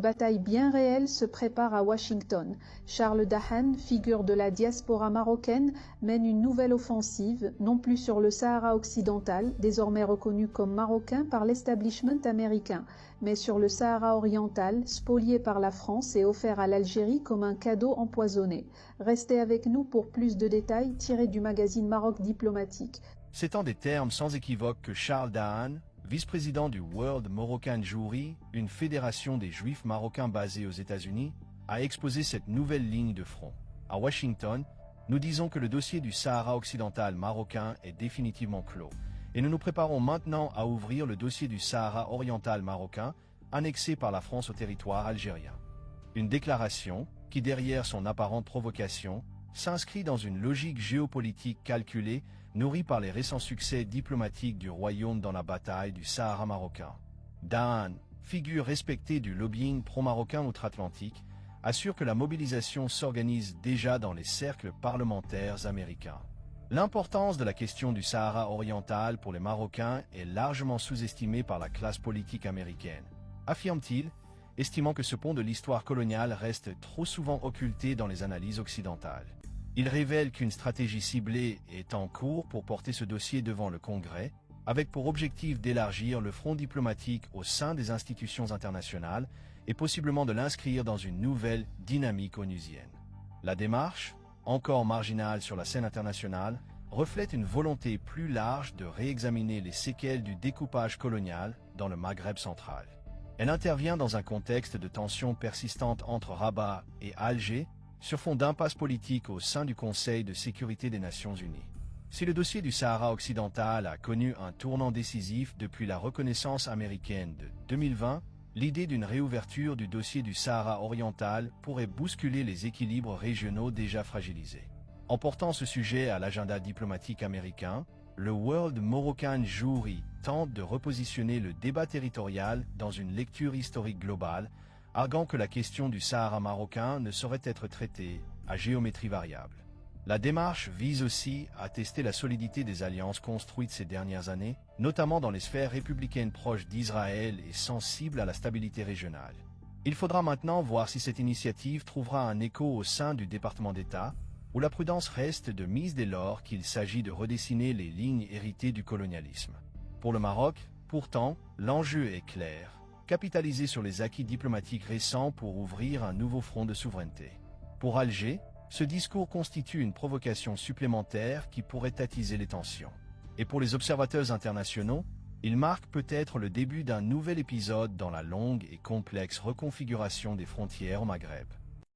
bataille bien réelle se prépare à Washington. Charles Dahan, figure de la diaspora marocaine, mène une nouvelle offensive, non plus sur le Sahara occidental, désormais reconnu comme marocain par l'establishment américain, mais sur le Sahara oriental, spolié par la France et offert à l'Algérie comme un cadeau empoisonné. Restez avec nous pour plus de détails tirés du magazine Maroc Diplomatique. C'est en des termes sans équivoque que Charles Dahan, vice-président du World Moroccan Jewry, une fédération des juifs marocains basée aux États-Unis, a exposé cette nouvelle ligne de front. À Washington, nous disons que le dossier du Sahara occidental marocain est définitivement clos, et nous nous préparons maintenant à ouvrir le dossier du Sahara oriental marocain, annexé par la France au territoire algérien. Une déclaration qui, derrière son apparente provocation, s'inscrit dans une logique géopolitique calculée, nourrie par les récents succès diplomatiques du royaume dans la bataille du Sahara marocain. Dahan, figure respectée du lobbying pro-marocain outre-Atlantique, assure que la mobilisation s'organise déjà dans les cercles parlementaires américains. L'importance de la question du Sahara oriental pour les Marocains est largement sous-estimée par la classe politique américaine, affirme-t-il, estimant que ce pont de l'histoire coloniale reste trop souvent occulté dans les analyses occidentales. Il révèle qu'une stratégie ciblée est en cours pour porter ce dossier devant le Congrès, avec pour objectif d'élargir le front diplomatique au sein des institutions internationales et possiblement de l'inscrire dans une nouvelle dynamique onusienne. La démarche, encore marginale sur la scène internationale, reflète une volonté plus large de réexaminer les séquelles du découpage colonial dans le Maghreb central. Elle intervient dans un contexte de tensions persistantes entre Rabat et Alger, sur fond d'impasse politique au sein du Conseil de sécurité des Nations Unies. Si le dossier du Sahara occidental a connu un tournant décisif depuis la reconnaissance américaine de 2020, l'idée d'une réouverture du dossier du Sahara oriental pourrait bousculer les équilibres régionaux déjà fragilisés. En portant ce sujet à l'agenda diplomatique américain, le World Moroccan Jewry tente de repositionner le débat territorial dans une lecture historique globale, arguant que la question du Sahara marocain ne saurait être traitée à géométrie variable. La démarche vise aussi à tester la solidité des alliances construites ces dernières années, notamment dans les sphères républicaines proches d'Israël et sensibles à la stabilité régionale. Il faudra maintenant voir si cette initiative trouvera un écho au sein du département d'État, où la prudence reste de mise dès lors qu'il s'agit de redessiner les lignes héritées du colonialisme. Pour le Maroc, pourtant, l'enjeu est clair: capitaliser sur les acquis diplomatiques récents pour ouvrir un nouveau front de souveraineté. Pour Alger, ce discours constitue une provocation supplémentaire qui pourrait attiser les tensions. Et pour les observateurs internationaux, il marque peut-être le début d'un nouvel épisode dans la longue et complexe reconfiguration des frontières au Maghreb.